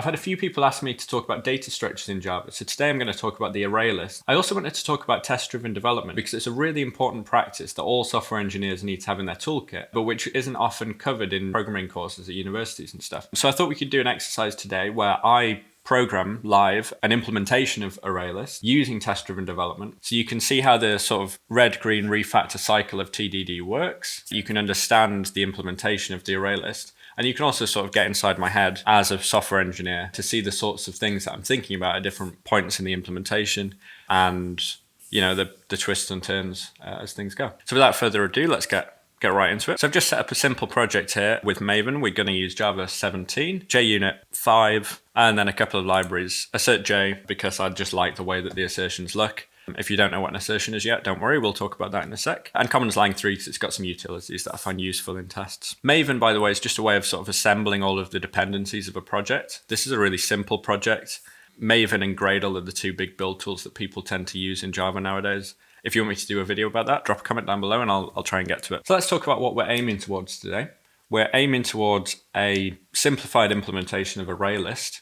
had a few people ask me to talk about data structures in Java. So today I'm going to talk about the ArrayList. I also wanted to talk about test-driven development because it's a really important practice that all software engineers need to have in their toolkit, but which isn't often covered in programming courses at universities and stuff. So I thought we could do an exercise today where I program live an implementation of ArrayList using test-driven development. So you can see how the sort of red-green refactor cycle of TDD works. You can understand the implementation of the ArrayList. And you can also sort of get inside my head as a software engineer to see the sorts of things that I'm thinking about at different points in the implementation and, you know, the twists and turns as things go. So without further ado, let's get right into it. So I've just set up a simple project here with Maven. We're going to use Java 17, JUnit 5, and then a couple of libraries, AssertJ, because I just like the way that the assertions look. If you don't know what an assertion is yet, don't worry, we'll talk about that in a sec. And Commons Lang 3 because it's got some utilities that I find useful in tests. Maven, by the way, is just a way of sort of assembling all of the dependencies of a project. This is a really simple project. Maven and Gradle are the two big build tools that people tend to use in Java nowadays. If you want me to do a video about that, drop a comment down below and I'll try and get to it. So let's talk about what we're aiming towards today. We're aiming towards a simplified implementation of ArrayList,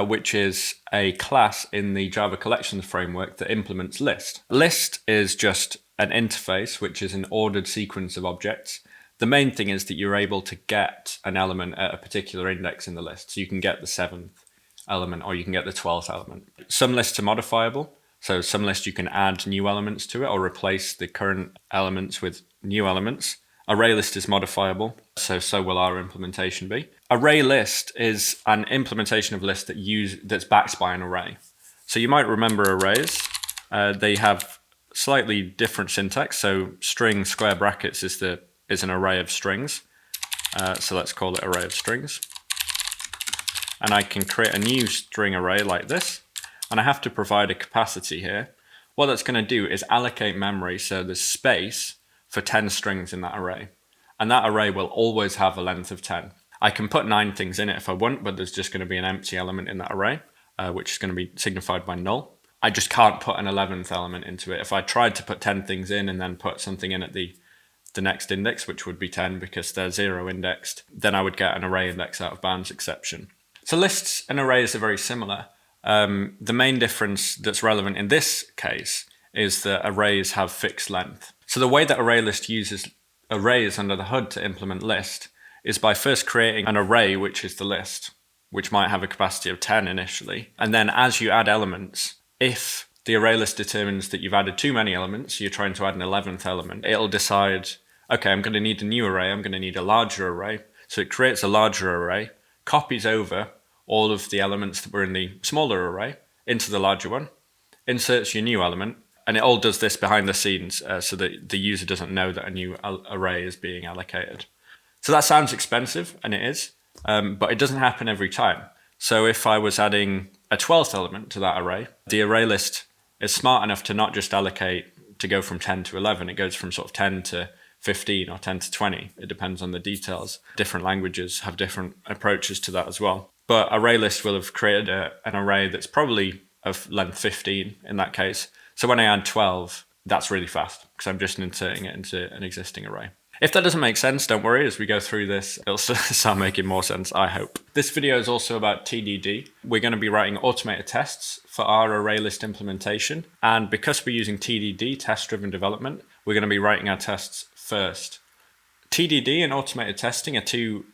which is a class in the Java collections framework that implements list. List is just an interface, which is an ordered sequence of objects. The main thing is that you're able to get an element at a particular index in the list. So you can get the 7th element or you can get the 12th element. Some lists are modifiable. So some lists you can add new elements to it or replace the current elements with new elements. ArrayList is modifiable, so will our implementation be. ArrayList is an implementation of list that's backed by an array. So you might remember arrays. They have slightly different syntax. So string square brackets is an array of strings. So let's call it array of strings. And I can create a new string array like this. And I have to provide a capacity here. What that's going to do is allocate memory so there's space for 10 strings in that array. And that array will always have a length of 10. I can put 9 things in it if I want, but there's just going to be an empty element in that array, which is going to be signified by null. I just can't put an 11th element into it. If I tried to put 10 things in and then put something in at the next index, which would be 10 because they're 0 indexed, then I would get an array index out of bounds exception. So lists and arrays are very similar. The main difference that's relevant in this case is that arrays have fixed length. So the way that ArrayList uses arrays under the hood to implement list is by first creating an array, which is the list, which might have a capacity of 10 initially. And then as you add elements, if the ArrayList determines that you've added too many elements, you're trying to add an 11th element, it'll decide, okay, I'm going to need a new array, I'm going to need a larger array. So it creates a larger array, copies over all of the elements that were in the smaller array into the larger one, inserts your new element, and it all does this behind the scenes so that the user doesn't know that a new array is being allocated. So that sounds expensive, and it is, but it doesn't happen every time. So if I was adding a 12th element to that array, the ArrayList is smart enough to not just allocate to go from 10 to 11, it goes from sort of 10 to 15 or 10 to 20. It depends on the details. Different languages have different approaches to that as well. But ArrayList will have created an array that's probably of length 15 in that case. So when I add 12, that's really fast because I'm just inserting it into an existing array. If that doesn't make sense, don't worry. As we go through this, it'll start making more sense, I hope. This video is also about TDD. We're going to be writing automated tests for our ArrayList implementation. And because we're using TDD, test-driven development, we're going to be writing our tests first. TDD and automated testing are two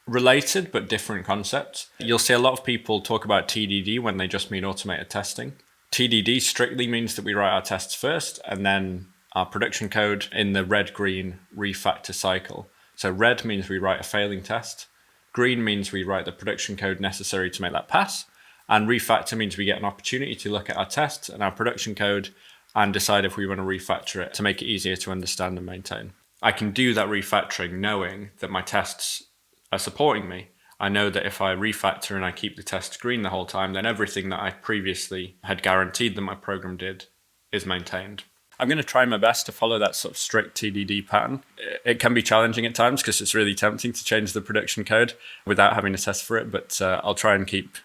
related but different concepts. You'll see a lot of people talk about TDD when they just mean automated testing. TDD strictly means that we write our tests first and then our production code in the red-green refactor cycle. So red means we write a failing test. Green means we write the production code necessary to make that pass. And refactor means we get an opportunity to look at our tests and our production code and decide if we want to refactor it to make it easier to understand and maintain. I can do that refactoring knowing that my tests are supporting me. I know that if I refactor and I keep the tests green the whole time, then everything that I previously had guaranteed that my program did is maintained. I'm going to try my best to follow that sort of strict TDD pattern. It can be challenging at times because it's really tempting to change the production code without having to test for it, but I'll try and keep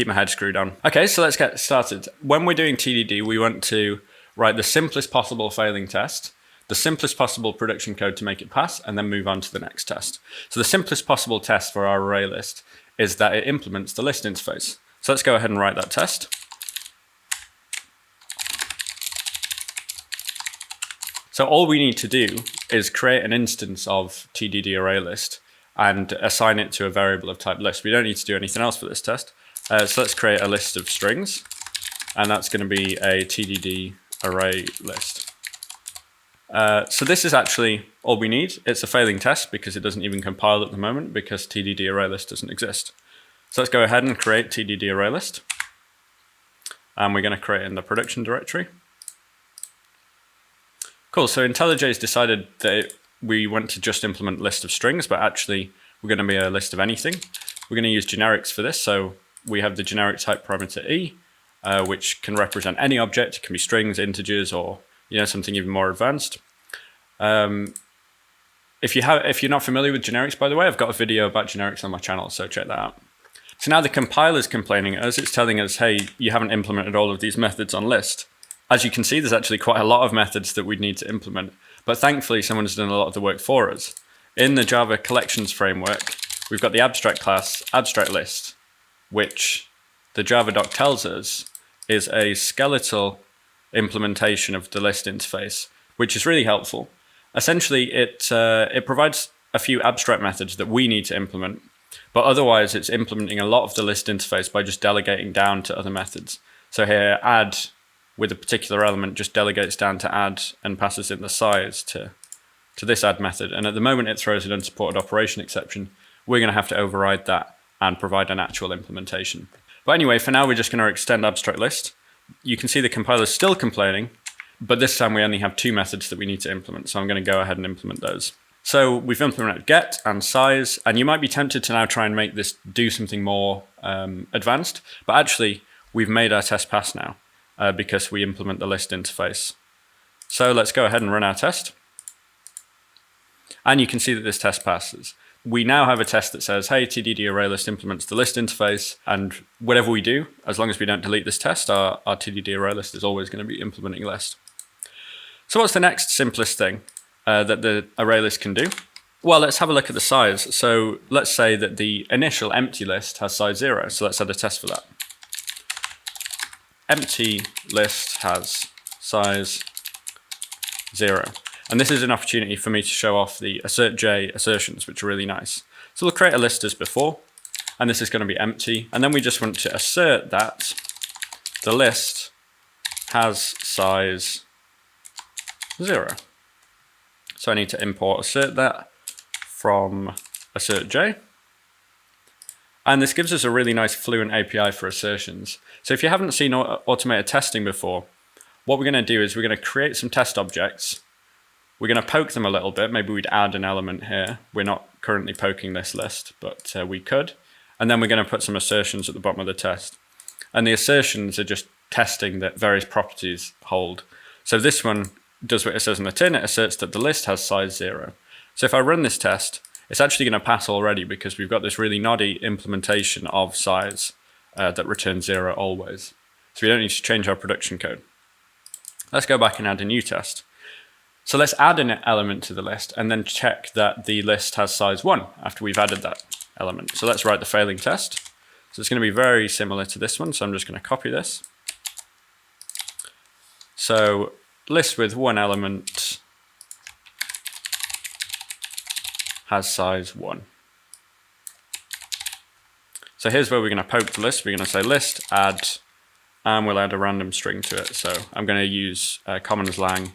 my head screwed on. Okay, so let's get started. When we're doing TDD, we want to write the simplest possible failing test, the simplest possible production code to make it pass, and then move on to the next test. So the simplest possible test for our ArrayList is that it implements the list interface. So let's go ahead and write that test. So all we need to do is create an instance of TDD ArrayList and assign it to a variable of type list. We don't need to do anything else for this test. So let's create a list of strings, and that's going to be a TDD ArrayList. So this is actually all we need. It's a failing test because it doesn't even compile at the moment because TDD ArrayList doesn't exist. So let's go ahead and create TDD ArrayList. And we're going to create it in the production directory. Cool, so IntelliJ has decided that we want to just implement list of strings, but actually we're going to be a list of anything. We're going to use generics for this, so we have the generic type parameter e, which can represent any object. It can be strings, integers, or something even more advanced. If you're not familiar with generics, by the way, I've got a video about generics on my channel, so check that out. So now the compiler is complaining at us. It's telling us, hey, you haven't implemented all of these methods on list. As you can see, there's actually quite a lot of methods that we'd need to implement, but thankfully someone's done a lot of the work for us. In the Java collections framework, we've got the abstract class AbstractList, which the Java doc tells us is a skeletal implementation of the list interface, which is really helpful. Essentially, it provides a few abstract methods that we need to implement, but otherwise it's implementing a lot of the list interface by just delegating down to other methods. So here, add with a particular element just delegates down to add and passes in the size to this add method. And at the moment it throws an unsupported operation exception. We're going to have to override that and provide an actual implementation. But anyway, for now we're just going to extend AbstractList. You can see the compiler is still complaining, but this time we only have two methods that we need to implement. So I'm going to go ahead and implement those. So we've implemented get and size, and you might be tempted to now try and make this do something more advanced, but actually we've made our test pass now. Because we implement the list interface. So let's go ahead and run our test. And you can see that this test passes. We now have a test that says, hey, TDD ArrayList implements the list interface, and whatever we do, as long as we don't delete this test, our TDD ArrayList is always going to be implementing list. So what's the next simplest thing that the ArrayList can do? Well, let's have a look at the size. So let's say that the initial empty list has size 0. So let's add a test for that. Empty list has size 0. And this is an opportunity for me to show off the AssertJ assertions, which are really nice. So we'll create a list as before, and this is going to be empty. And then we just want to assert that the list has size 0. So I need to import assert that from AssertJ. And this gives us a really nice fluent API for assertions. So if you haven't seen automated testing before, what we're going to do is we're going to create some test objects. We're going to poke them a little bit. Maybe we'd add an element here. We're not currently poking this list, but we could. And then we're going to put some assertions at the bottom of the test. And the assertions are just testing that various properties hold. So this one does what it says in the tin. It asserts that the list has size 0. So if I run this test, it's actually going to pass already because we've got this really noddy implementation of size that returns 0 always. So we don't need to change our production code. Let's go back and add a new test. So let's add an element to the list and then check that the list has size 1 after we've added that element. So let's write the failing test. So it's going to be very similar to this one. So I'm just going to copy this. So list with one element has size 1. So here's where we're going to poke the list. We're going to say list add, and we'll add a random string to it. So I'm going to use commons lang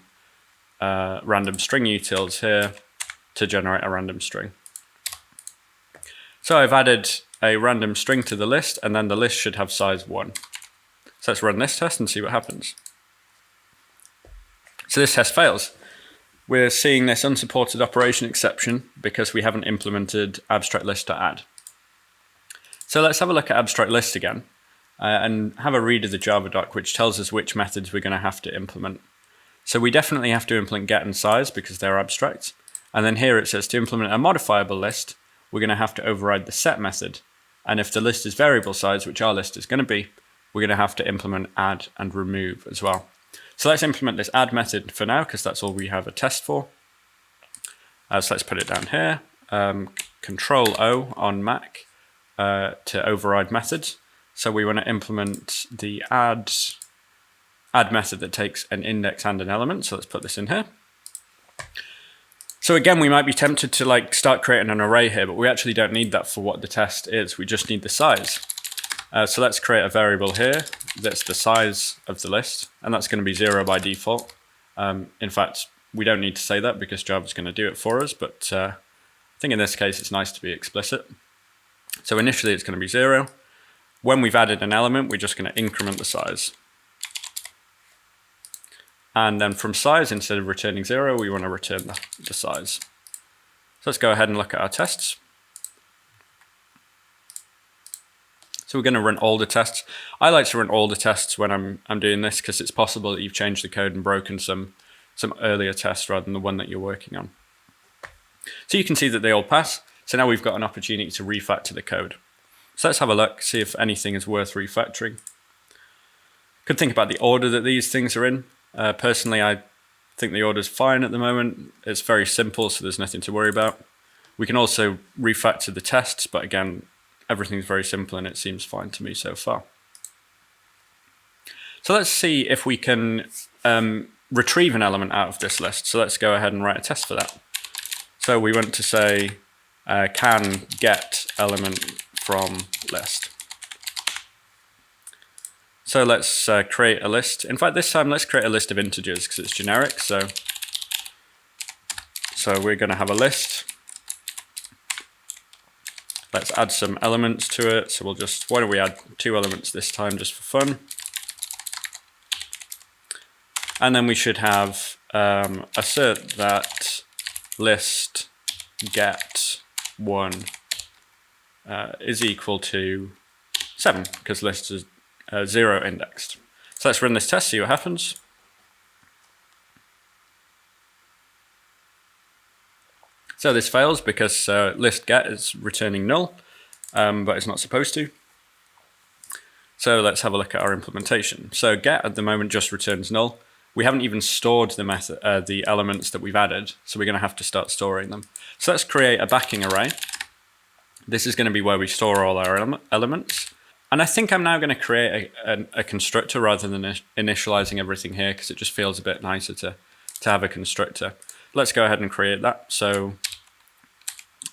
random string utils here to generate a random string. So I've added a random string to the list, and then the list should have size 1. So let's run this test and see what happens. So this test fails. We're seeing this unsupported operation exception because we haven't implemented AbstractList.add. So let's have a look at AbstractList again and have a read of the Java doc, which tells us which methods we're going to have to implement. So we definitely have to implement get and size because they're abstract. And then here it says to implement a modifiable list, we're going to have to override the set method. And if the list is variable size, which our list is going to be, we're going to have to implement add and remove as well. So let's implement this add method for now, because that's all we have a test for. So let's put it down here. Control O on Mac to override methods. So we want to implement the add method that takes an index and an element. So let's put this in here. So again, we might be tempted to like start creating an array here, but we actually don't need that for what the test is. We just need the size. So let's create a variable here that's the size of the list, and that's going to be 0 by default. In fact, we don't need to say that because Java's going to do it for us, but I think in this case it's nice to be explicit. So initially it's going to be 0. When we've added an element, we're just going to increment the size. And then from size, instead of returning 0, we want to return the size. So let's go ahead and look at our tests. So we're going to run all the tests. I like to run all the tests when I'm doing this because it's possible that you've changed the code and broken some earlier tests rather than the one that you're working on. So you can see that they all pass. So now we've got an opportunity to refactor the code. So let's have a look, see if anything is worth refactoring. Could think about the order that these things are in. Personally, I think the order's fine at the moment. It's very simple, so there's nothing to worry about. We can also refactor the tests, but again, everything's very simple and it seems fine to me so far. So let's see if we can retrieve an element out of this list. So let's go ahead and write a test for that. So we want to say can get element from list. So let's create a list. In fact, this time let's create a list of integers because it's generic. So we're going to have a list. Let's add some elements to it. So we'll just, why don't we add 2 elements this time just for fun. And then we should have assert that list get 1 is equal to 7 because list is 0 indexed. So let's run this test, see what happens. So this fails because list get is returning null, but it's not supposed to. So let's have a look at our implementation. So get at the moment just returns null. We haven't even stored the method, the elements that we've added, so we're going to have to start storing them. So let's create a backing array. This is going to be where we store all our elements. And I think I'm now going to create a constructor rather than initializing everything here because it just feels a bit nicer to have a constructor. Let's go ahead and create that. So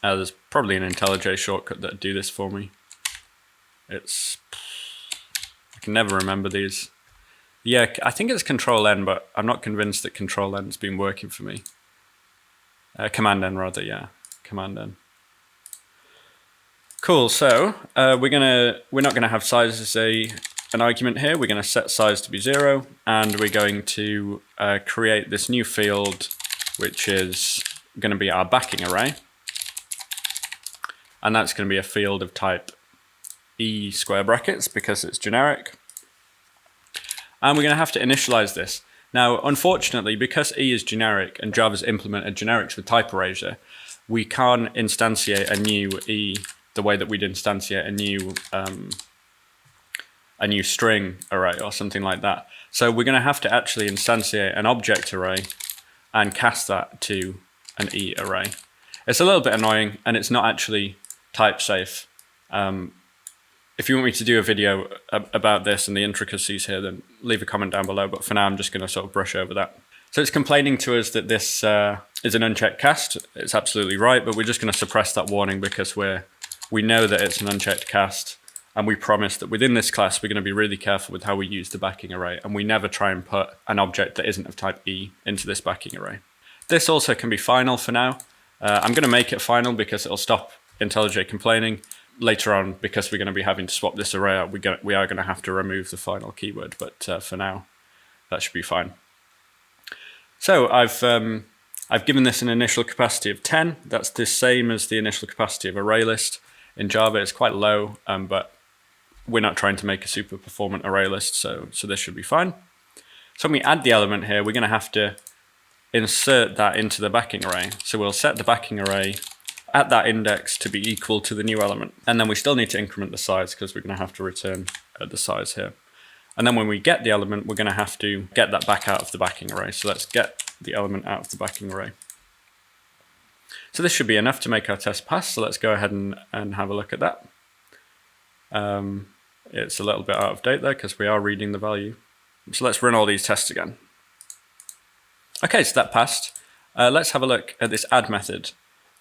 there's probably an IntelliJ shortcut that would do this for me. I can never remember these. Yeah, I think it's Control-N, but I'm not convinced that Control-N's been working for me. Command-N rather, yeah, Command-N. Cool. So we're not gonna have size as an argument here. We're gonna set size to be 0, and we're going to create this new field, which is going to be our backing array, and that's going to be a field of type E square brackets because it's generic. And we're going to have to initialize this. Now, unfortunately, because E is generic and Java's implemented generics with type erasure, we can't instantiate a new E the way that we'd instantiate a new string array or something like that. So we're going to have to actually instantiate an object array and cast that to an E array. It's a little bit annoying and it's not actually type safe. If you want me to do a video about this and the intricacies here, then leave a comment down below. But for now, I'm just going to sort of brush over that. So it's complaining to us that this is an unchecked cast. It's absolutely right, but we're just going to suppress that warning because we know that it's an unchecked cast, and we promise that within this class we're going to be really careful with how we use the backing array, and we never try and put an object that isn't of type E into this backing array. This also can be final for now. I'm going to make it final because it'll stop IntelliJ complaining. Later on, because we're going to be having to swap this array out, we are going to have to remove the final keyword, but for now that should be fine. So I've given this an initial capacity of 10. That's the same as the initial capacity of ArrayList. In Java, it's quite low, but we're not trying to make a super performant ArrayList, so this should be fine. So when we add the element here, we're going to have to insert that into the backing array. So we'll set the backing array at that index to be equal to the new element. And then we still need to increment the size because we're going to have to return the size here. And then when we get the element, we're going to have to get that back out of the backing array. So let's get the element out of the backing array. So this should be enough to make our test pass. So let's go ahead and have a look at that. It's a little bit out of date there because we are reading the value. So let's run all these tests again. Okay, so that passed. Let's have a look at this add method.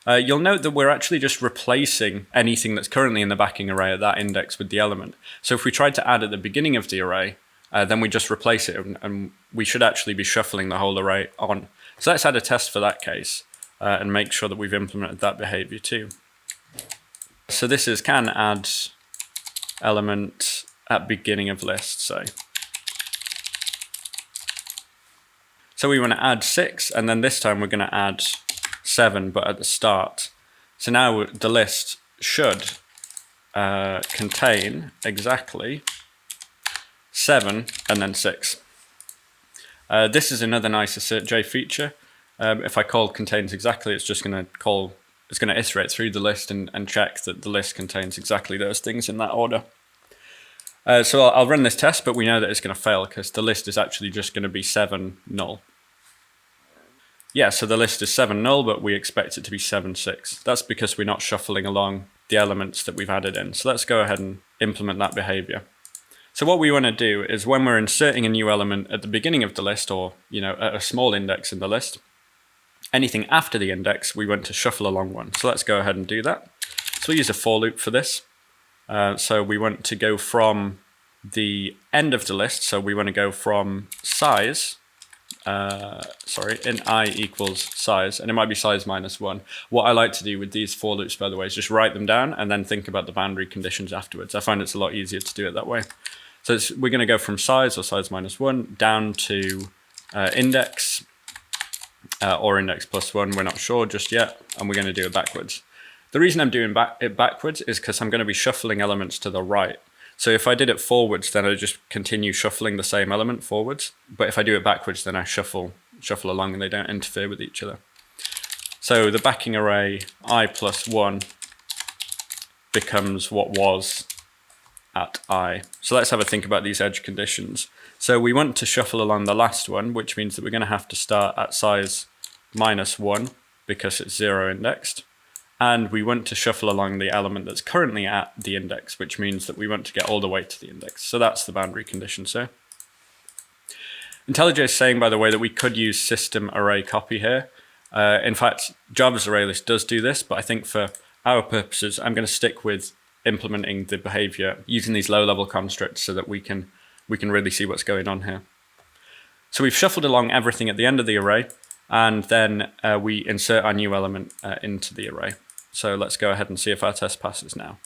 You'll note that we're actually just replacing anything that's currently in the backing array at that index with the element. So if we tried to add at the beginning of the array, then we just replace it, and we should actually be shuffling the whole array on. So let's add a test for that case and make sure that we've implemented that behavior too. So this is can add element at beginning of list, say. So we want to add 6, and then this time we're going to add 7, but at the start. So now the list should contain exactly 7 and then 6. This is another nice AssertJ feature. If I call contains exactly, it's just going to iterate through the list and check that the list contains exactly those things in that order. So I'll run this test, but we know that it's going to fail because the list is actually just going to be 7 null. Yeah, so the list is 7 null, but we expect it to be 7 6. That's because we're not shuffling along the elements that we've added in. So let's go ahead and implement that behavior. So what we want to do is when we're inserting a new element at the beginning of the list, or at a small index in the list, anything after the index, we want to shuffle along one. So let's go ahead and do that. So we use a for loop for this. So we want to go from the end of the list. So we want to go from size, in I equals size, and it might be size -1. What I like to do with these for loops, by the way, is just write them down and then think about the boundary conditions afterwards. I find it's a lot easier to do it that way. So we're going to go from size, or size -1, down to index, or index +1, we're not sure just yet, and we're going to do it backwards. The reason I'm doing it backwards is because I'm going to be shuffling elements to the right. So if I did it forwards, then I just continue shuffling the same element forwards. But if I do it backwards, then I shuffle along and they don't interfere with each other. So the backing array I+1 becomes what was at I. So let's have a think about these edge conditions. So we want to shuffle along the last one, which means that we're going to have to start at size -1 because it's 0 indexed. And we want to shuffle along the element that's currently at the index, which means that we want to get all the way to the index. So that's the boundary condition. So IntelliJ is saying, by the way, that we could use system array copy here. In fact, Java's ArrayList does do this, but I think for our purposes, I'm going to stick with implementing the behavior using these low-level constructs so that we can really see what's going on here. So we've shuffled along everything at the end of the array, and then we insert our new element into the array. So let's go ahead and see if our test passes now.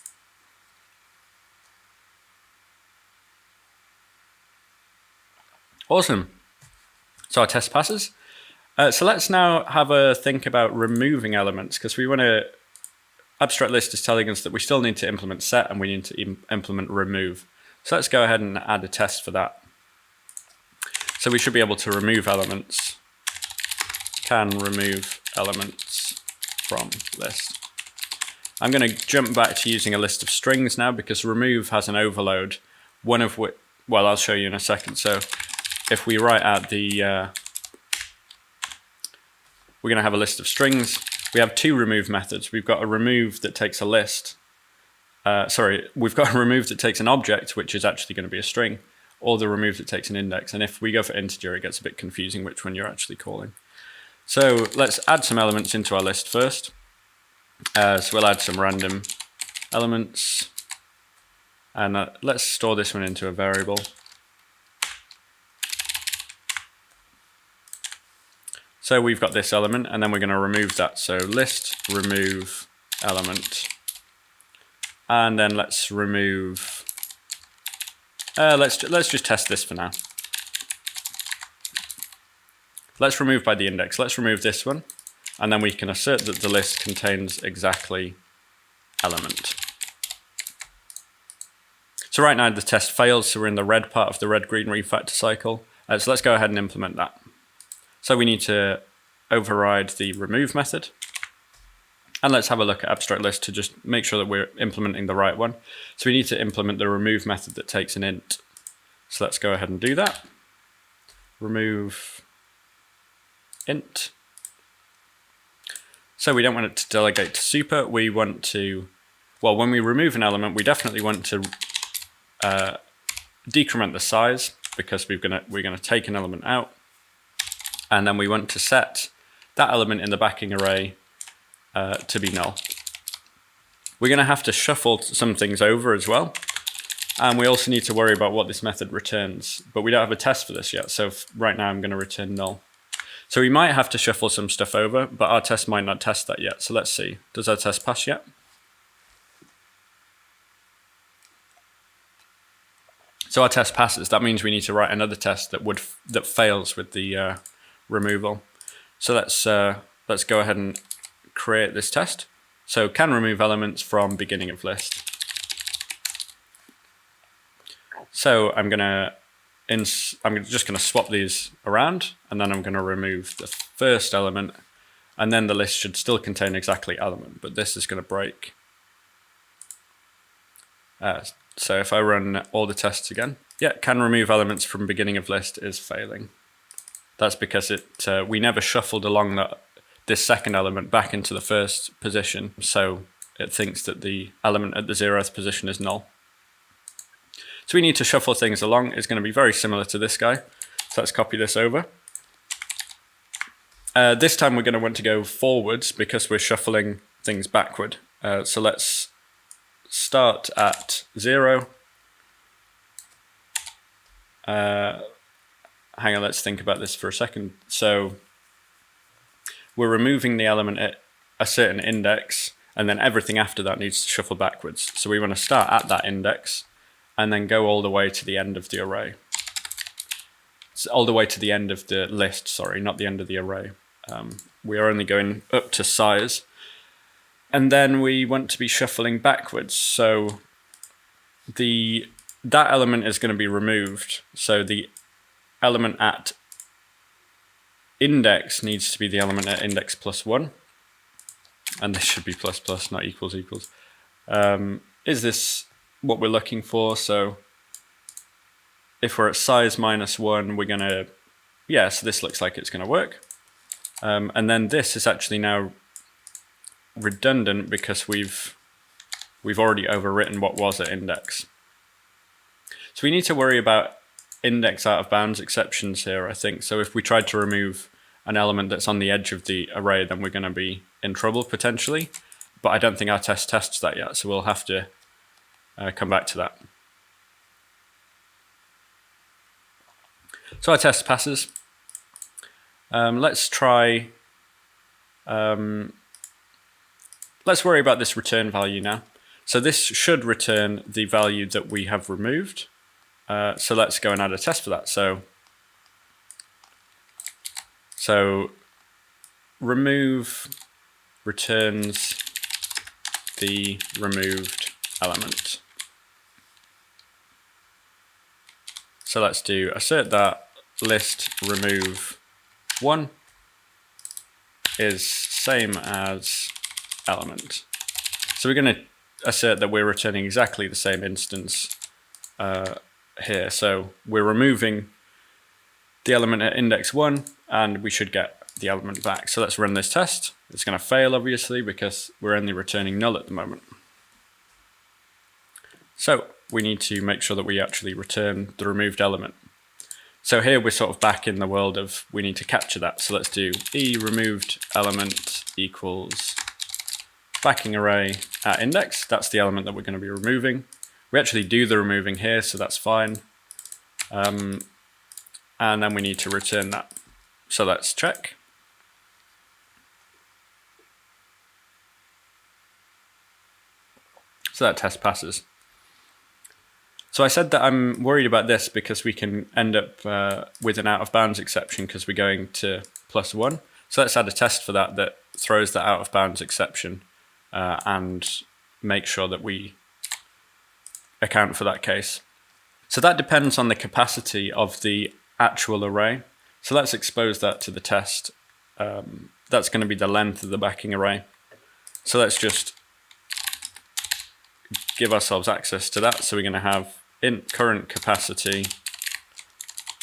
Awesome. So our test passes. So let's now have a think about removing elements, because we want to, abstract list is telling us that we still need to implement set and we need to implement remove. So let's go ahead and add a test for that. So we should be able to remove elements. Can remove elements from list. I'm going to jump back to using a list of strings now because remove has an overload, one of which, well, I'll show you in a second. So if we write out the, we're going to have a list of strings. We have two remove methods. We've got a remove that takes a list. We've got a remove that takes an object, which is actually going to be a string, or the remove that takes an index. And if we go for integer, it gets a bit confusing which one you're actually calling. So let's add some elements into our list first. So we'll add some random elements, and let's store this one into a variable. So we've got this element, and then we're going to remove that. So list remove element, and then let's remove. Let's just test this for now. Let's remove by the index. Let's remove this one. And then we can assert that the list contains exactly element. So right now the test fails, so we're in the red part of the red-green refactor cycle. So let's go ahead and implement that. So we need to override the remove method. And let's have a look at abstract list to just make sure that we're implementing the right one. So we need to implement the remove method that takes an int. So let's go ahead and do that. Remove int. So we don't want it to delegate to super, we want to well, when we remove an element, we definitely want to decrement the size, because we're gonna take an element out, and then we want to set that element in the backing array to be null. We're going to have to shuffle some things over as well, and we also need to worry about what this method returns, but we don't have a test for this yet, so right now I'm going to return null. So we might have to shuffle some stuff over, but our test might not test that yet. So let's see, does our test pass yet? So our test passes. That means we need to write another test that fails with the removal. So let's go ahead and create this test. So can remove elements from beginning of list. So I'm just going to swap these around, and then I'm going to remove the first element, and then the list should still contain exactly element, but this is going to break. So if I run all the tests again, yeah, can remove elements from beginning of list is failing. That's because we never shuffled along this second element back into the first position, so it thinks that the element at the 0th position is null. So we need to shuffle things along. It's going to be very similar to this guy. So let's copy this over. This time we're going to want to go forwards because we're shuffling things backward. So let's start at 0. Hang on, let's think about this for a second. So we're removing the element at a certain index, and then everything after that needs to shuffle backwards. So we want to start at that index and then go all the way to the end of the array. So all the way to the end of the list, sorry, not the end of the array. We are only going up to size. And then we want to be shuffling backwards. So that element is going to be removed. So the element at index needs to be the element at index +1. And this should be ++, not equals. Is this what we're looking for? So if we're at size -1, we're going to, yeah, so this looks like it's going to work. And then this is actually now redundant because we've already overwritten what was at index. So we need to worry about index out of bounds exceptions here, I think. So if we tried to remove an element that's on the edge of the array, then we're going to be in trouble potentially. But I don't think our test tests that yet, so we'll have to come back to that. So our test passes. Let's try. Let's worry about this return value now. So this should return the value that we have removed. So let's go and add a test for that. So remove returns the removed element. So let's do assert that list remove 1 is same as element. So we're going to assert that we're returning exactly the same instance here. So we're removing the element at index 1 and we should get the element back. So let's run this test. It's going to fail obviously because we're only returning null at the moment. So we need to make sure that we actually return the removed element. So here we're sort of back in the world of we need to capture that. So let's do removed element equals backing array at index. That's the element that we're going to be removing. We actually do the removing here, so that's fine. And then we need to return that. So let's check. So that test passes. So I said that I'm worried about this because we can end up with an out of bounds exception because we're going to +1. So let's add a test for that throws the out of bounds exception and make sure that we account for that case. So that depends on the capacity of the actual array. So let's expose that to the test. That's going to be the length of the backing array. So let's just give ourselves access to that. So we're going to have int current capacity,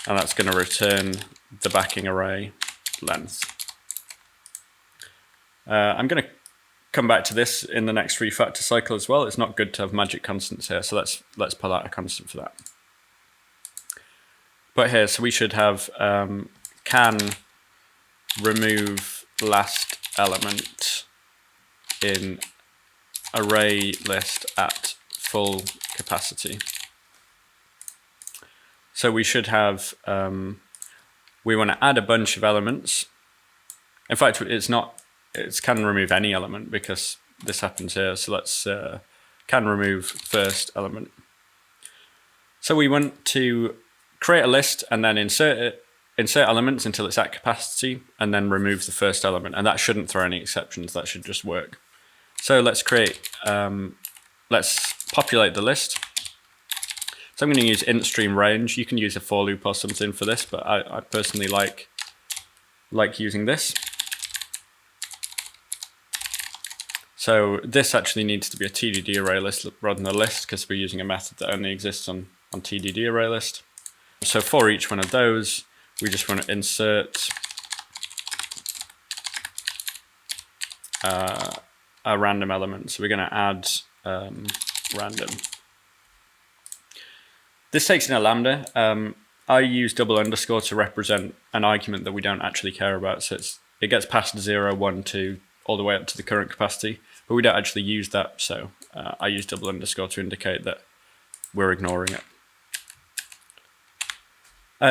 and that's going to return the backing array length. I'm going to come back to this in the next refactor cycle as well. It's not good to have magic constants here, so let's pull out a constant for that. But here, so we should have can remove last element in array list at full capacity. So we should have, we want to add a bunch of elements. In fact, it's can remove any element because this happens here. So let's can remove first element. So we want to create a list and then insert elements until it's at capacity and then remove the first element. And that shouldn't throw any exceptions. That should just work. So let's create, let's populate the list. So I'm going to use int stream range. You can use a for loop or something for this, but I personally like using this. So this actually needs to be a TDD array list rather than a list because we're using a method that only exists on TDD array list. So for each one of those, we just want to insert a random element. So we're going to add random. This takes in a lambda. I use double underscore to represent an argument that we don't actually care about. So it gets past 0, 1, 2, all the way up to the current capacity, but we don't actually use that. So I use double underscore to indicate that we're ignoring it.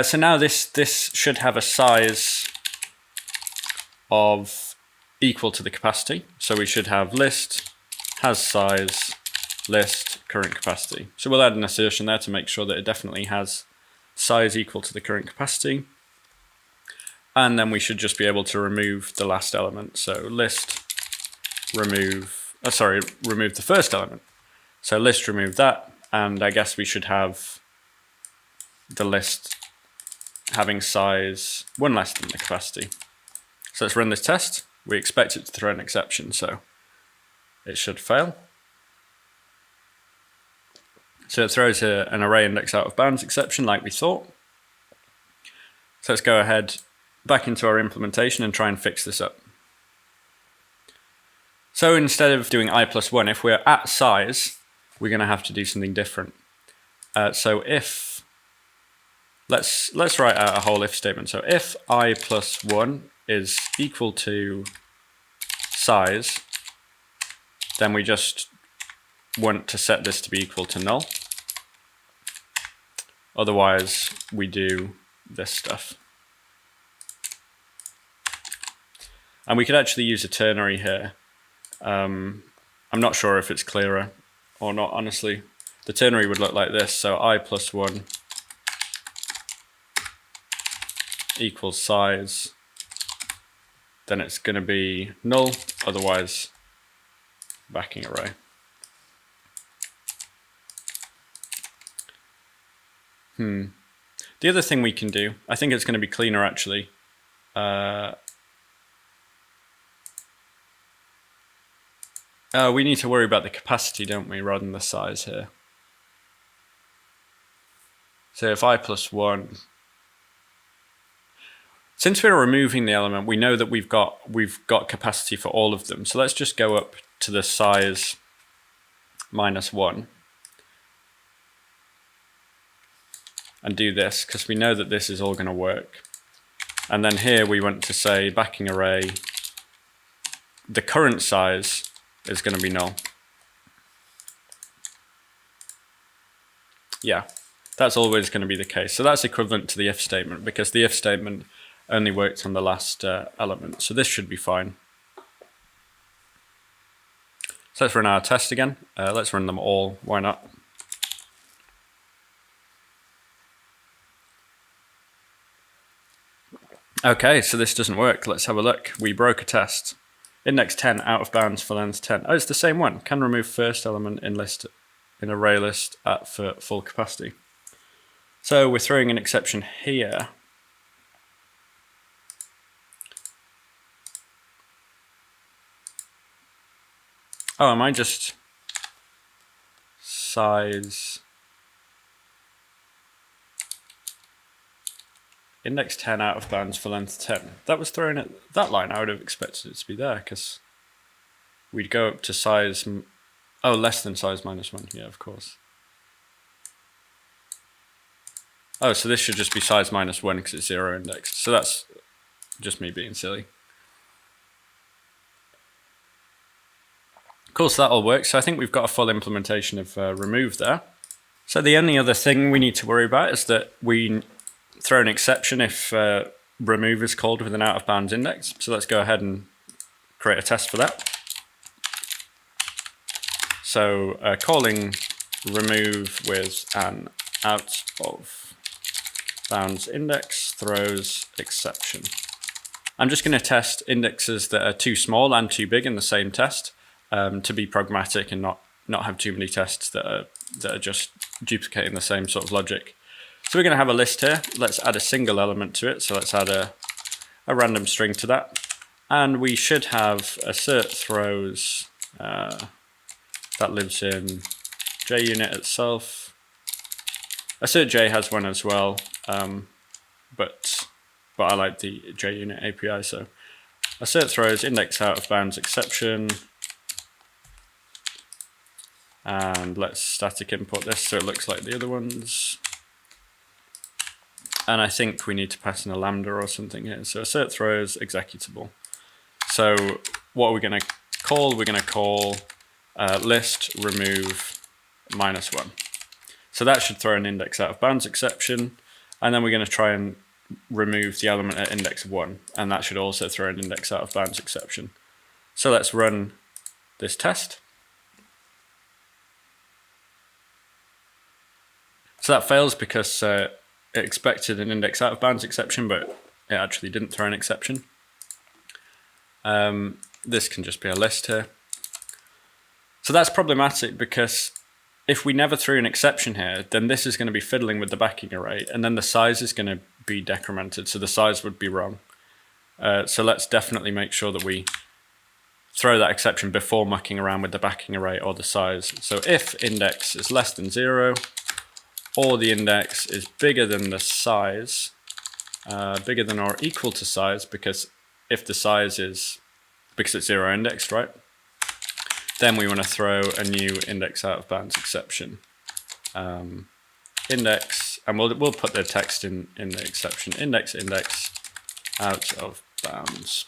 So now this should have a size of equal to the capacity. So we should have list has size list current capacity. So we'll add an assertion there to make sure that it definitely has size equal to the current capacity. And then we should just be able to remove the last element. So list remove, remove the first element. So list remove that, and I guess we should have the list having size 1 less than the capacity. So let's run this test. We expect it to throw an exception, so it should fail. So it throws an array index out of bounds exception like we thought. So let's go ahead back into our implementation and try and fix this up. So instead of doing I+1, if we're at size, we're going to have to do something different. So if, let's write out a whole if statement. So if I+1 is equal to size, then we just want to set this to be equal to null. Otherwise, we do this stuff. And we could actually use a ternary here. I'm not sure if it's clearer or not, honestly. The ternary would look like this. So I+1 equals size. Then it's going to be null, otherwise backing array. The other thing we can do, I think it's going to be cleaner actually. We need to worry about the capacity, don't we, rather than the size here. So if I+1, since we're removing the element, we know that we've got capacity for all of them. So let's just go up to the size -1 and do this, because we know that this is all going to work. And then here we want to say backing array, the current size is going to be null. Yeah, that's always going to be the case. So that's equivalent to the if statement, because the if statement only works on the last element. So this should be fine. So let's run our test again. Let's run them all. Why not? Okay, so this doesn't work. Let's have a look. We broke a test. Index 10 out of bounds for length 10. Oh, it's the same one. Can remove first element in array list at full capacity. So we're throwing an exception here. Oh, am I just size index 10 out of bounds for length 10. That was thrown at that line. I would have expected it to be there because we'd go up to size, oh, less than size -1, yeah, of course. Oh, so this should just be size -1 because it's 0 indexed. So that's just me being silly. Cool, so that all works. So I think we've got a full implementation of remove there. So the only other thing we need to worry about is that we throw an exception if remove is called with an out of bounds index. So let's go ahead and create a test for that. So calling remove with an out of bounds index throws exception. I'm just going to test indexes that are too small and too big in the same test to be pragmatic and not have too many tests that are just duplicating the same sort of logic. So we're going to have a list here. Let's add a single element to it. So let's add a random string to that. And we should have assert throws that lives in JUnit itself. AssertJ has one as well, but I like the JUnit API. So assert throws index out of bounds exception. And let's static import this so it looks like the other ones. And I think we need to pass in a lambda or something here. So assert throws executable. So what are we going to call? We're going to call list remove -1. So that should throw an index out of bounds exception. And then we're going to try and remove the element at index 1. And that should also throw an index out of bounds exception. So let's run this test. So that fails because it expected an index out of bounds exception, but it actually didn't throw an exception. This can just be a list here. So that's problematic because if we never threw an exception here, then this is going to be fiddling with the backing array, and then the size is going to be decremented, so the size would be wrong. So let's definitely make sure that we throw that exception before mucking around with the backing array or the size. So if index is less than 0, or the index is bigger than the size, bigger than or equal to size, because if the size is, because it's 0 indexed, right? Then we want to throw a new index out of bounds exception. Index, and we'll put the text in the exception, index out of bounds.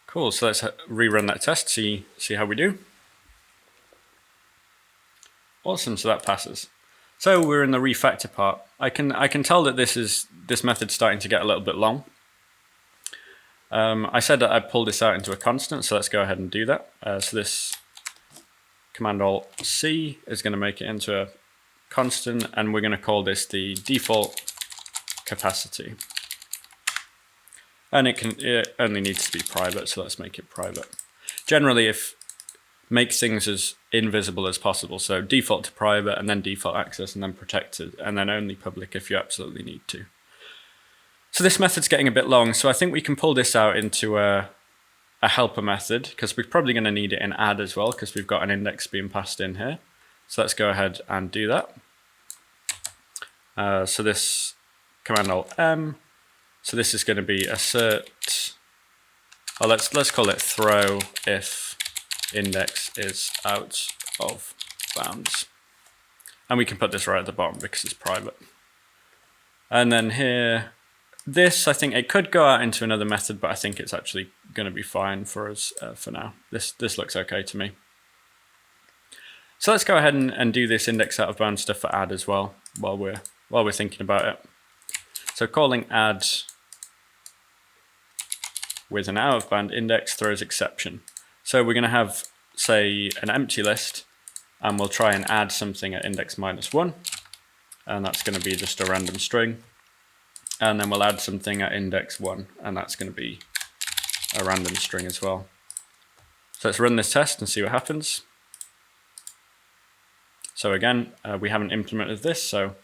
Cool, so let's rerun that test, see how we do. Awesome, so that passes. So we're in the refactor part. I can tell that this method's starting to get a little bit long. I said that I'd pull this out into a constant, so let's go ahead and do that. So this Command-Alt-C is going to make it into a constant, and we're going to call this the default capacity. And it only needs to be private, so let's make it private. Generally, make things as invisible as possible. So default to private, and then default access, and then protected, and then only public if you absolutely need to. So this method's getting a bit long, so I think we can pull this out into a helper method, because we're probably going to need it in add as well, because we've got an index being passed in here. So let's go ahead and do that. So this Command-Alt-M. So this is going to be assert. Oh, let's call it throw if index is out of bounds. And we can put this right at the bottom because it's private. And then here, this, I think it could go out into another method, but I think it's actually going to be fine for us for now. This looks okay to me. So let's go ahead and do this index out of bounds stuff for add as well while we're thinking about it. So calling add with an out of bound index throws exception. So we're going to have, say, an empty list, and we'll try and add something at index -1, and that's going to be just a random string. And then we'll add something at index 1, and that's going to be a random string as well. So let's run this test and see what happens. So again, we haven't implemented this, so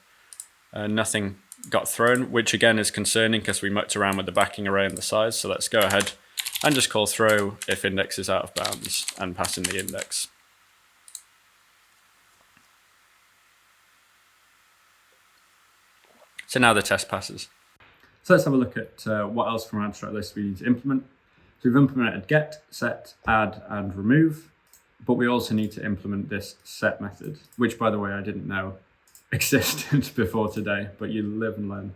nothing got thrown, which again is concerning because we mucked around with the backing array and the size. So let's go ahead and just call throw if index is out of bounds and pass in the index. So now the test passes. So let's have a look at what else from AbstractList we need to implement. So we've implemented get, set, add, and remove, but we also need to implement this set method, which, by the way, I didn't know existed before today, but you live and learn.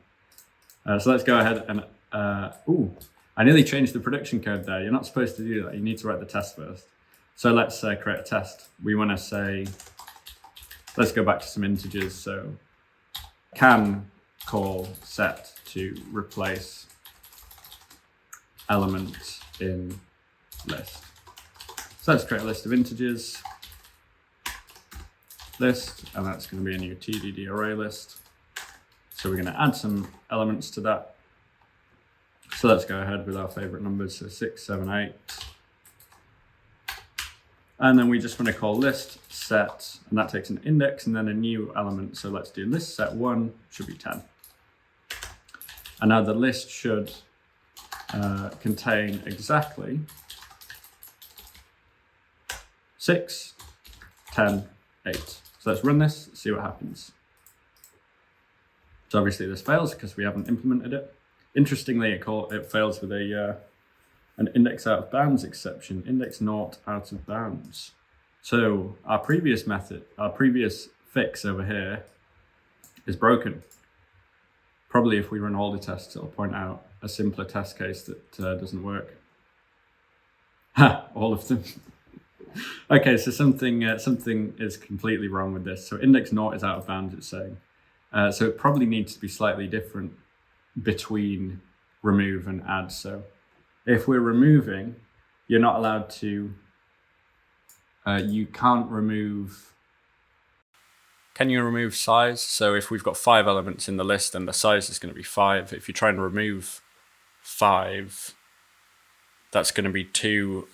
So let's go ahead and, I nearly changed the production code there. You're not supposed to do that. You need to write the test first. So let's create a test. We want to say, let's go back to some integers. So can call set to replace element in list. So let's create a list of integers, list, and that's going to be a new TDD array list. So we're going to add some elements to that. So let's go ahead with our favorite numbers, so 6, 7, 8. And then we just want to call list set, and that takes an index and then a new element. So let's do list set 1 should be 10. And now the list should contain exactly 6, 10, 8. So let's run this, see what happens. So obviously this fails because we haven't implemented it. Interestingly, it fails with an index out of bounds exception, index not out of bounds. So our previous method, our previous fix over here is broken. Probably if we run all the tests, it'll point out a simpler test case that doesn't work. Ha, all of them. Okay, so something is completely wrong with this. So index naught is out of bounds, it's saying. So it probably needs to be slightly different between remove and add. So if we're removing, you're not allowed to, you can't remove. Can you remove size? So if we've got 5 elements in the list, then the size is going to be 5. If you try and remove 5, that's going to be too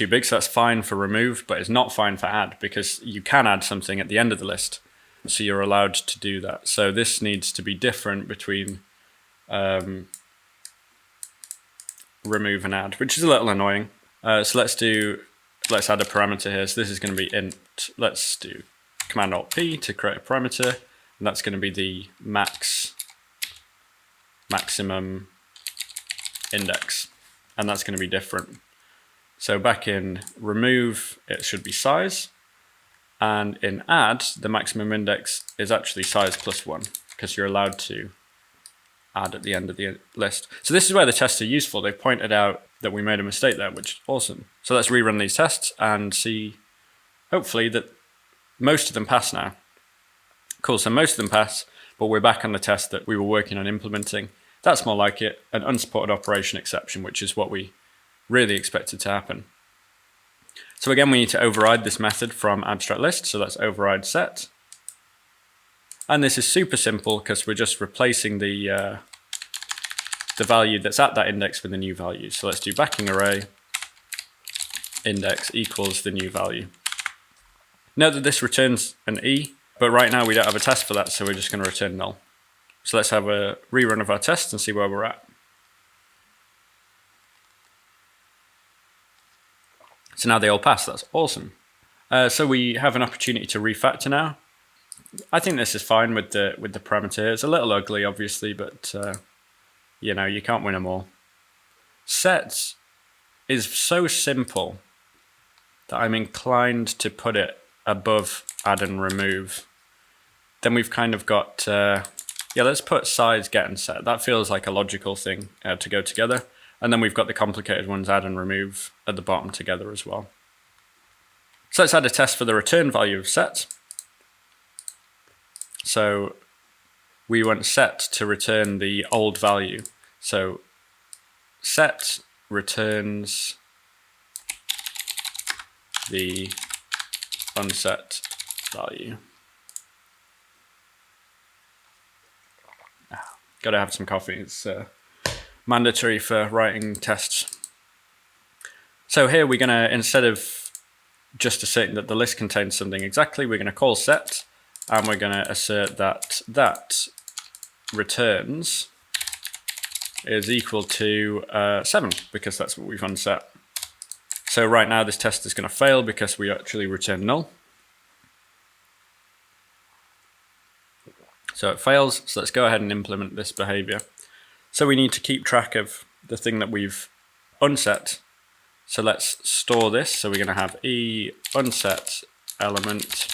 big. So that's fine for remove, but it's not fine for add, because you can add something at the end of the list. So you're allowed to do that. So this needs to be different between remove and add, which is a little annoying. So let's add a parameter here. So this is going to be int. Let's do Command Alt P to create a parameter, and that's going to be the maximum index, and that's going to be different. So back in remove, it should be size, and in add, the maximum index is actually size plus 1, because you're allowed to add at the end of the list. So this is where the tests are useful. They've pointed out that we made a mistake there, which is awesome. So let's rerun these tests and see, hopefully, that most of them pass now. Cool, so most of them pass, but we're back on the test that we were working on implementing. That's more like it, an unsupported operation exception, which is what we really expected to happen. So again, we need to override this method from abstract list. So let's override set. And this is super simple because we're just replacing the value that's at that index with a new value. So let's do backing array index equals the new value. Note that this returns an E, but right now we don't have a test for that, so we're just going to return null. So let's have a rerun of our test and see where we're at. So now they all pass, that's awesome. So we have an opportunity to refactor now. I think this is fine with the parameter. It's a little ugly, obviously, but you know, you can't win them all. Set is so simple that I'm inclined to put it above add and remove. Then we've kind of got, yeah, let's put size, get, and set. That feels like a logical thing to go together. And then we've got the complicated ones, add and remove, at the bottom together as well. So let's add a test for the return value of set. So we want set to return the old value. So set returns the unset value. Got to have some coffee. It's mandatory for writing tests. So here we're going to, instead of just asserting that the list contains something exactly, we're going to call set, and we're going to assert that that returns is equal to 7, because that's what we've unset. So right now this test is going to fail because we actually return null. So it fails, so let's go ahead and implement this behavior. So we need to keep track of the thing that we've unset. So let's store this. So we're going to have e unset element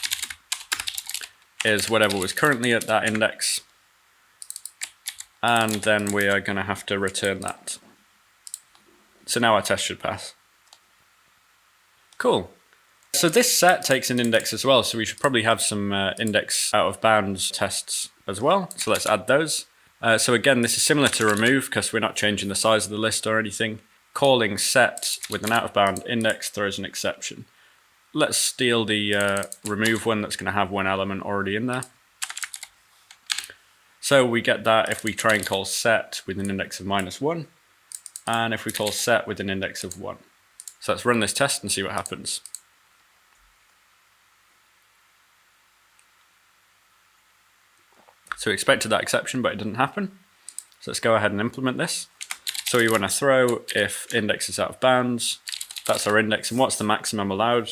is whatever was currently at that index. And then we are going to have to return that. So now our test should pass. Cool. So this set takes an index as well. So we should probably have some index out of bounds tests as well. So let's add those. So again, this is similar to remove because we're not changing the size of the list or anything. Calling set with an out of bound index throws an exception. Let's steal the remove one that's going to have one element already in there. So we get that if we try and call set with an index of -1, and if we call set with an index of 1. So let's run this test and see what happens. So we expected that exception, but it didn't happen. So let's go ahead and implement this. So we want to throw if index is out of bounds. That's our index. And what's the maximum allowed?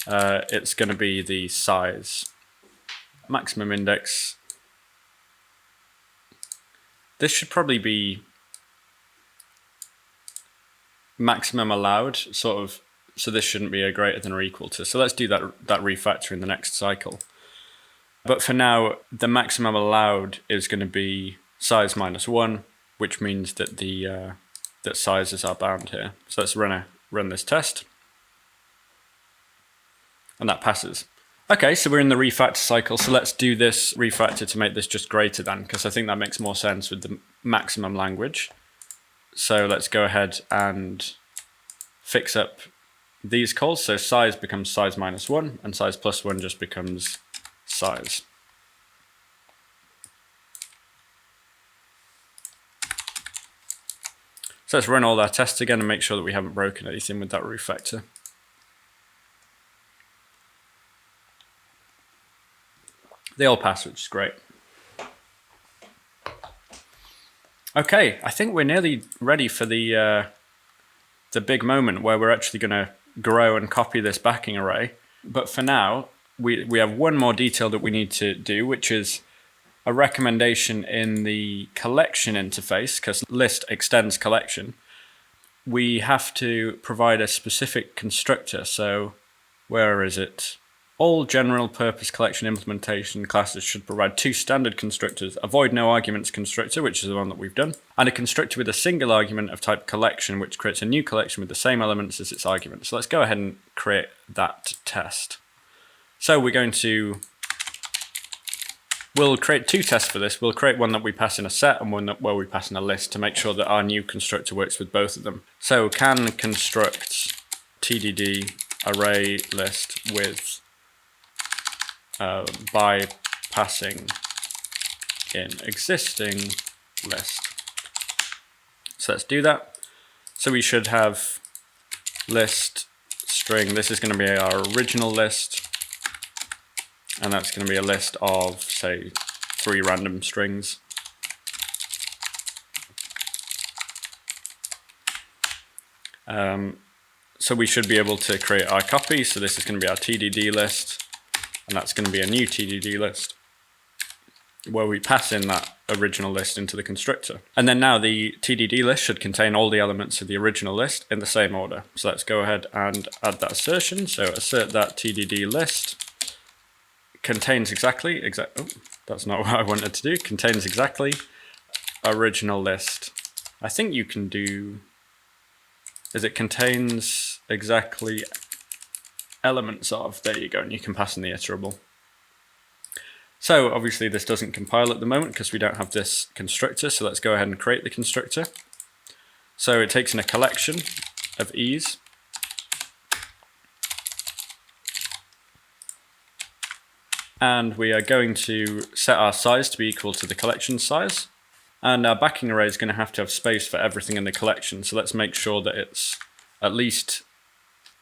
It's going to be the size. Maximum index. This should probably be maximum allowed, sort of. So this shouldn't be a greater than or equal to. So let's do that refactor in the next cycle. But for now, the maximum allowed is going to be size -1, which means that the that sizes are bound here. So let's run this test, and that passes. Okay, so we're in the refactor cycle. So let's do this refactor to make this just greater than, because I think that makes more sense with the maximum language. So let's go ahead and fix up these calls. So size becomes size -1, and size +1 just becomes size. So let's run all our tests again and make sure that we haven't broken anything with that refactor. They all pass, which is great. Okay, I think we're nearly ready for the big moment where we're actually going to grow and copy this backing array. But for now, we have one more detail that we need to do, which is a recommendation in the collection interface, because list extends collection. We have to provide a specific constructor. So where is it? All general purpose collection implementation classes should provide 2 standard constructors: a void no arguments constructor, which is the one that we've done, and a constructor with a single argument of type collection, which creates a new collection with the same elements as its argument. So let's go ahead and create that test. So we're going to, we'll create 2 tests for this. We'll create one that we pass in a set and one where we pass in a list to make sure that our new constructor works with both of them. So can construct TDD array list with by passing in existing list. So let's do that. So we should have list string. This is going to be our original list, and that's going to be a list of, say, 3 random strings. So we should be able to create our copy. So this is going to be our TDD list, and that's going to be a new TDD list where we pass in that original list into the constructor. And then now the TDD list should contain all the elements of the original list in the same order. So let's go ahead and add that assertion. So assert that TDD list contains exactly, oh, that's not what I wanted to do, contains exactly original list. I think you can do, is it contains exactly elements of, there you go, and you can pass in the iterable. So obviously this doesn't compile at the moment because we don't have this constructor, so let's go ahead and create the constructor. So it takes in a collection of e's, and we are going to set our size to be equal to the collection size, and our backing array is going to have space for everything in the collection, so let's make sure that it's at least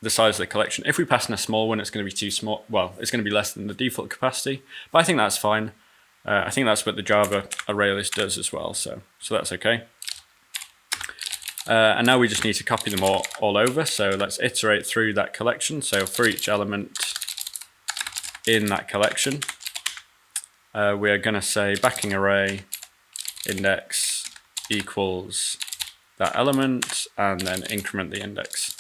the size of the collection. If we pass in a small one, it's going to be too small. Well, it's going to be less than the default capacity, but I think that's fine. I think that's what the Java ArrayList does as well, so that's okay. And now we just need to copy them all over, so let's iterate through that collection. So for each element in that collection, we are going to say backing array index equals that element, and then increment the index.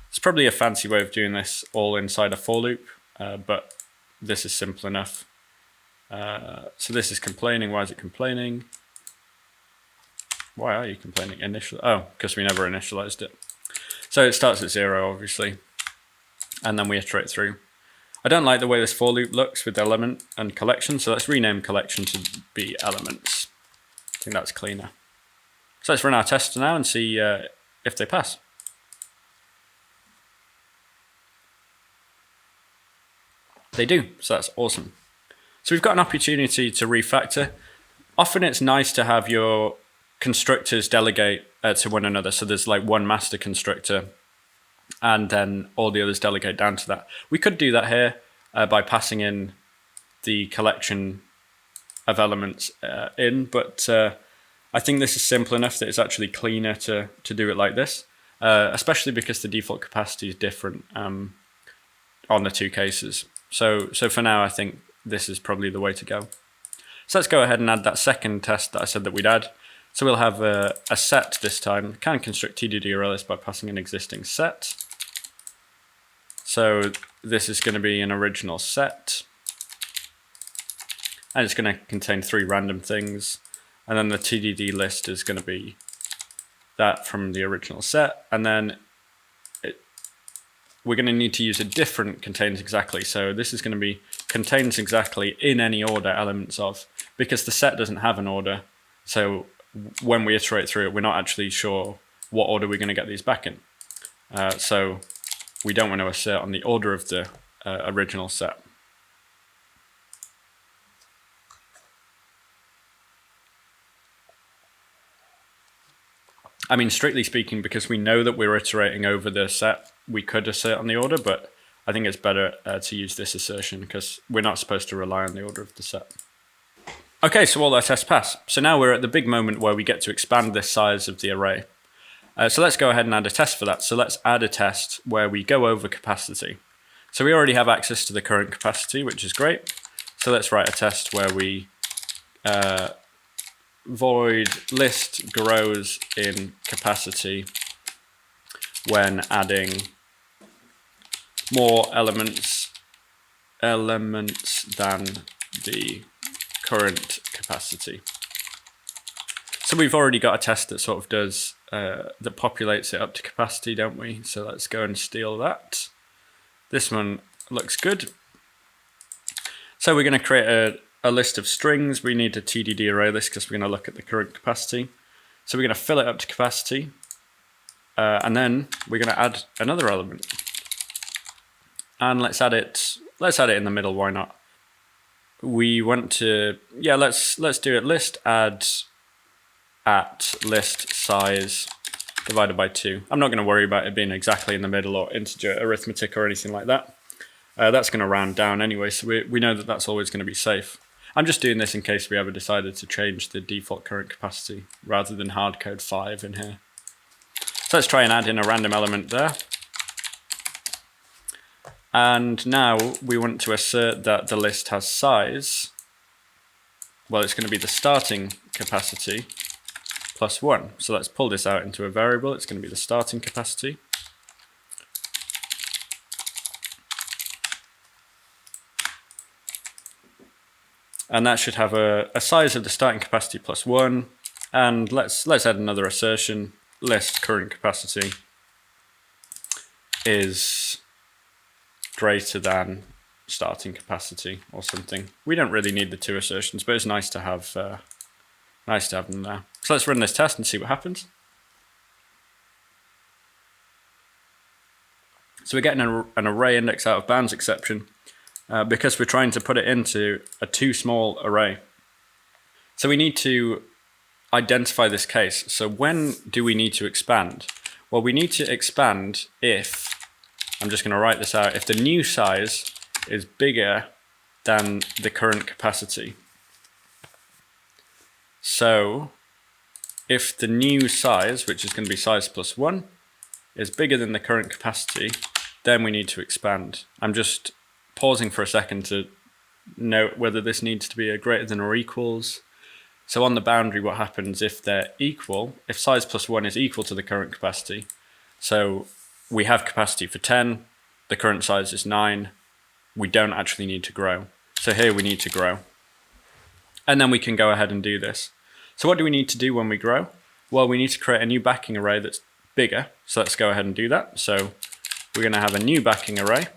It's probably a fancy way of doing this all inside a for loop, but this is simple enough. So this is complaining. Why is it complaining? Why are you complaining? Oh, because we never initialized it. So it starts at 0, obviously, and then we iterate through. I don't like the way this for loop looks with element and collection, so let's rename collection to be elements. I think that's cleaner. So let's run our test now and see if they pass. They do, so that's awesome. So we've got an opportunity to refactor. Often it's nice to have your constructors delegate to one another. So there's like one master constructor and then all the others delegate down to that. We could do that here by passing in the collection of elements in, but I think this is simple enough that it's actually cleaner to do it like this, especially because the default capacity is different on the two cases. So for now, I think this is probably the way to go. So let's go ahead and add that second test that I said that we'd add. So we'll have a set this time. Can construct TDD ArrayList by passing an existing set. So this is going to be an original set. And it's going to contain 3 random things. And then the TDD list is going to be that from the original set. And then we're going to need to use a different contains exactly. So this is going to be contains exactly in any order elements of, because the set doesn't have an order. So when we iterate through it, we're not actually sure what order we're going to get these back in. So we don't want to assert on the order of the original set. I mean, strictly speaking, because we know that we're iterating over the set, we could assert on the order, but I think it's better to use this assertion because we're not supposed to rely on the order of the set. Okay, so all our tests pass. So now we're at the big moment where we get to expand the size of the array. So let's go ahead and add a test for that. So let's add a test where we go over capacity. So we already have access to the current capacity, which is great. So let's write a test where we void list grows in capacity when adding more elements than the current capacity. So we've already got a test that sort of does that populates it up to capacity, don't we? So let's go and steal that. This one looks good. So we're going to create a list of strings. We need a TDD ArrayList because we're going to look at the current capacity. So we're going to fill it up to capacity, and then we're going to add another element. And let's add it in the middle. Why not? We want to, yeah, let's do it. List add at list size divided by 2. I'm not going to worry about it being exactly in the middle or integer arithmetic or anything like that. That's going to round down anyway, so we know that that's always going to be safe. I'm just doing this in case we ever decided to change the default current capacity rather than hard code 5 in here. So let's try and add in a random element there. And now we want to assert that the list has size. Well, it's going to be the starting capacity plus 1. So let's pull this out into a variable. It's going to be the starting capacity. And that should have a size of the starting capacity plus 1. And let's add another assertion. List current capacity is greater than starting capacity or something. We don't really need the 2 assertions, but it's nice to have them there. So let's run this test and see what happens. So we're getting an array index out of bounds exception because we're trying to put it into a too small array. So we need to identify this case. So when do we need to expand? Well, we need to expand if, I'm just going to write this out, if the new size is bigger than the current capacity. So if the new size, which is going to be size plus 1, is bigger than the current capacity, then we need to expand. I'm just pausing for a second to note whether this needs to be a greater than or equals. So on the boundary, what happens if they're equal, if size plus 1 is equal to the current capacity, so we have capacity for 10, the current size is 9, we don't actually need to grow. So here we need to grow. And then we can go ahead and do this. So what do we need to do when we grow? Well, we need to create a new backing array that's bigger. So let's go ahead and do that. So we're going to have a new backing array.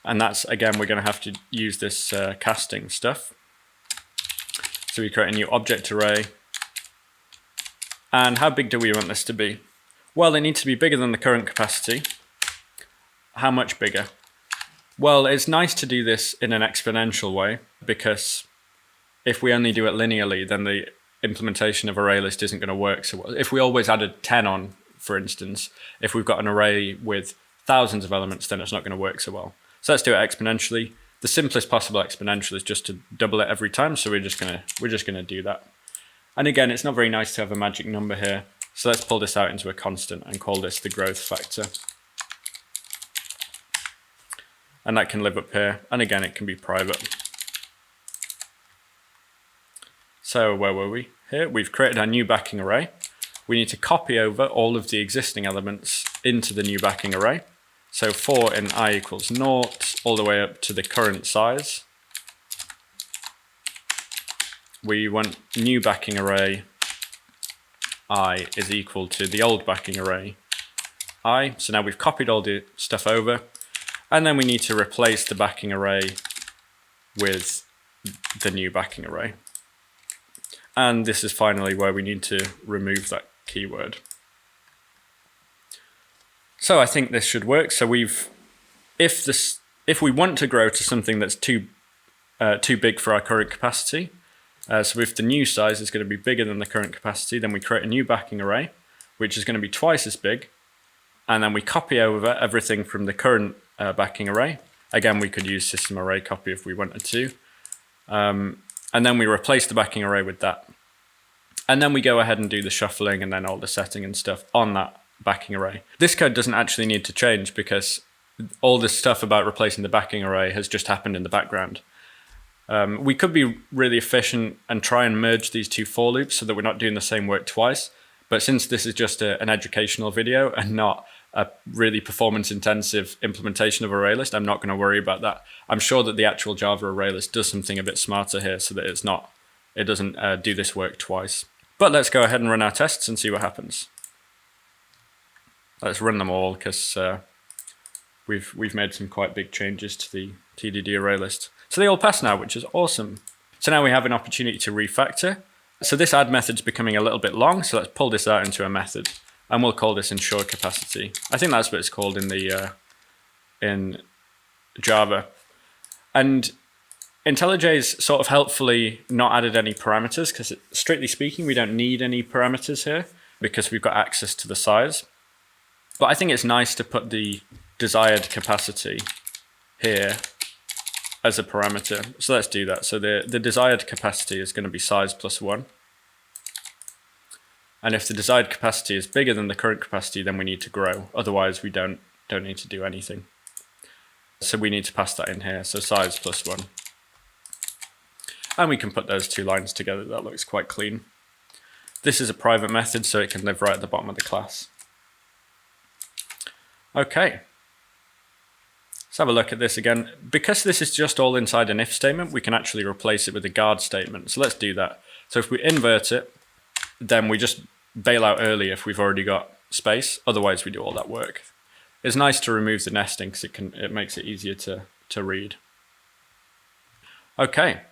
And that's, again, we're going to have to use this casting stuff. So we create a new object array. And how big do we want this to be? Well, it needs to be bigger than the current capacity. How much bigger? Well, it's nice to do this in an exponential way, because if we only do it linearly, then the implementation of ArrayList isn't going to work so well. If we always added 10 on, for instance, if we've got an array with thousands of elements, then it's not going to work so well. So let's do it exponentially. The simplest possible exponential is just to double it every time, so we're just gonna do that. And again, it's not very nice to have a magic number here, so let's pull this out into a constant and call this the growth factor. And that can live up here, and again, it can be private. So where were we? Here, we've created our new backing array. We need to copy over all of the existing elements into the new backing array. So for in I equals 0, all the way up to the current size. We want new backing array I is equal to the old backing array I. So now we've copied all the stuff over, and then we need to replace the backing array with the new backing array. And this is finally where we need to remove that keyword. So I think this should work. So if we want to grow to something that's too big for our current capacity, so if the new size is going to be bigger than the current capacity, then we create a new backing array, which is going to be twice as big, and then we copy over everything from the current backing array. Again, we could use system array copy if we wanted to, and then we replace the backing array with that, and then we go ahead and do the shuffling and then all the setting and stuff on that backing array. This code doesn't actually need to change because all this stuff about replacing the backing array has just happened in the background. We could be really efficient and try and merge these two for loops so that we're not doing the same work twice. But since this is just an educational video and not a really performance intensive implementation of ArrayList, I'm not going to worry about that. I'm sure that the actual Java ArrayList does something a bit smarter here so that it doesn't do this work twice. But let's go ahead and run our tests and see what happens. Let's run them all because we've made some quite big changes to the TDD ArrayList. So they all pass now, which is awesome. So now we have an opportunity to refactor. So this add method's becoming a little bit long, so let's pull this out into a method, and we'll call this ensure capacity. I think that's what it's called in Java. And IntelliJ's sort of helpfully not added any parameters because strictly speaking, we don't need any parameters here because we've got access to the size. But I think it's nice to put the desired capacity here as a parameter. So let's do that. So the desired capacity is going to be size plus 1. And if the desired capacity is bigger than the current capacity, then we need to grow. Otherwise, we don't need to do anything. So we need to pass that in here. So size plus 1. And we can put those two lines together. That looks quite clean. This is a private method, so it can live right at the bottom of the class. Okay. Let's have a look at this again. Because this is just all inside an if statement, we can actually replace it with a guard statement. So let's do that. So if we invert it, then we just bail out early if we've already got space. Otherwise, we do all that work. It's nice to remove the nesting because it makes it easier to read. Okay.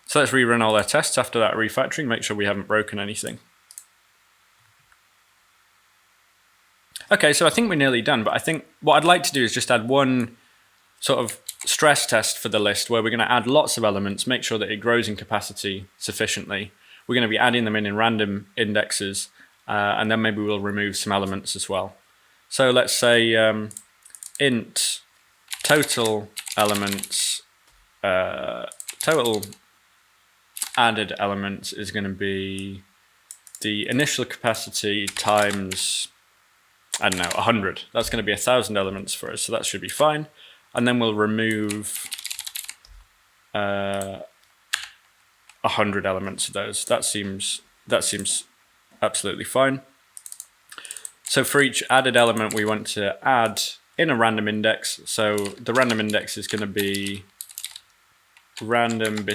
So let's rerun all our tests after that refactoring, make sure we haven't broken anything. Okay, so I think we're nearly done, but I think what I'd like to do is just add one sort of stress test for the list where we're going to add lots of elements, make sure that it grows in capacity sufficiently. We're going to be adding them in random indexes, and then maybe we'll remove some elements as well. So let's say int total elements, total added elements is going to be the initial capacity times, I don't know, 100. That's going to be 1,000 elements for us, so that should be fine. And then we'll remove 100 elements of those. That seems absolutely fine. So for each added element, we want to add in a random index. So the random index is going to be random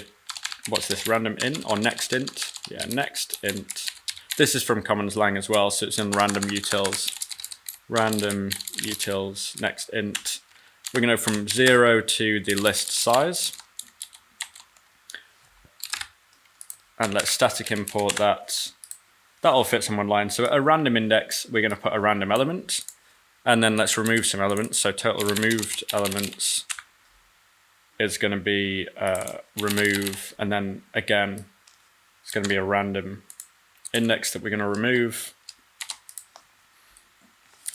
what's this, random int or next int? Yeah, next int. This is from Commons Lang as well, so it's in random utils next int. We're going to go from 0 to the list size. And let's static import that. That all fits in one line. So at a random index, we're going to put a random element. And then let's remove some elements. So total removed elements is going to be remove. And then again, it's going to be a random index that we're going to remove.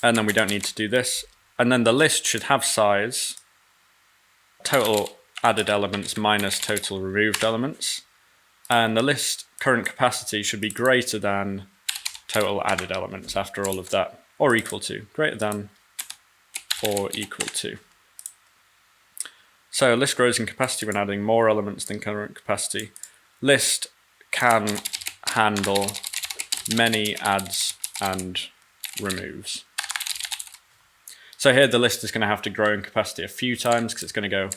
And then we don't need to do this. And then the list should have size, total added elements minus total removed elements. And the list current capacity should be greater than total added elements after all of that, or equal to, greater than or equal to. So list grows in capacity when adding more elements than current capacity. List can handle many adds and removes. So here the list is going to have to grow in capacity a few times because it's going to go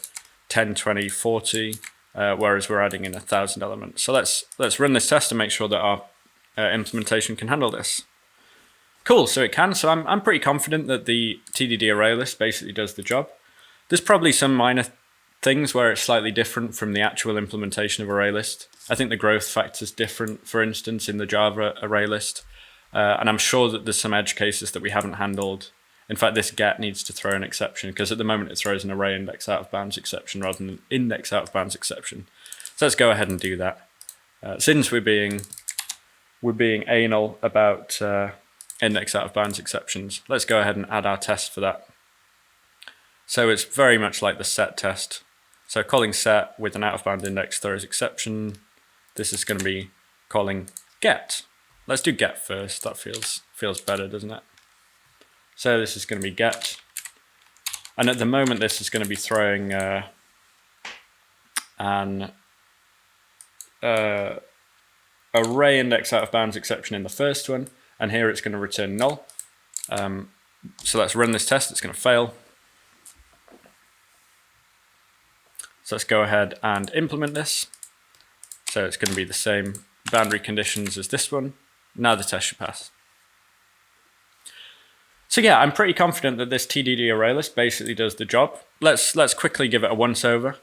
10, 20, 40, whereas we're adding in 1,000 elements. So let's run this test and make sure that our implementation can handle this. Cool, so it can. So I'm pretty confident that the TDD ArrayList basically does the job. There's probably some minor things where it's slightly different from the actual implementation of ArrayList. I think the growth factor is different, for instance, in the Java ArrayList. And I'm sure that there's some edge cases that we haven't handled. In fact, this get needs to throw an exception because at the moment it throws an array index out of bounds exception rather than an index out of bounds exception. So let's go ahead and do that. Since we're being anal about index out of bounds exceptions, let's go ahead and add our test for that. So it's very much like the set test. So calling set with an out of bounds index throws exception. This is going to be calling get. Let's do get first. That feels better, doesn't it? So this is going to be get, and at the moment this is going to be throwing an array index out of bounds exception in the first one, and here it's going to return null. So let's run this test. It's going to fail. So let's go ahead and implement this. So it's going to be the same boundary conditions as this one. Now the test should pass. So yeah, I'm pretty confident that this TDD ArrayList basically does the job. Let's quickly give it a once over.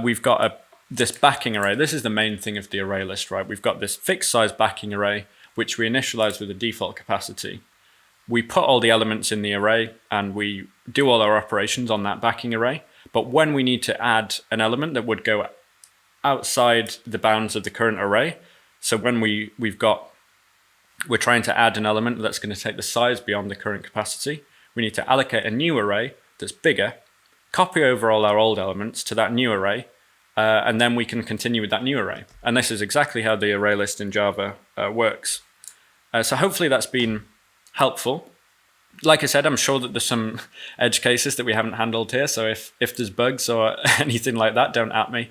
We've got this backing array. This is the main thing of the ArrayList, right? We've got this fixed size backing array, which we initialize with a default capacity. We put all the elements in the array and we do all our operations on that backing array. But when we need to add an element that would go outside the bounds of the current array, so when we're trying to add an element that's going to take the size beyond the current capacity, we need to allocate a new array that's bigger, copy over all our old elements to that new array, and then we can continue with that new array. And this is exactly how the ArrayList in Java works. So hopefully that's been helpful. Like I said, I'm sure that there's some edge cases that we haven't handled here, so if there's bugs or anything like that, don't at me.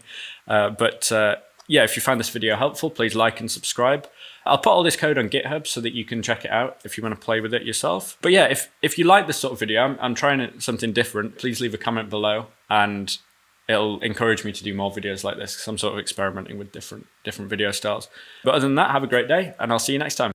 Yeah, if you found this video helpful, please like and subscribe. I'll put all this code on GitHub so that you can check it out if you want to play with it yourself. But yeah, if you like this sort of video, I'm trying something different, please leave a comment below and it'll encourage me to do more videos like this because I'm sort of experimenting with different video styles. But other than that, have a great day and I'll see you next time.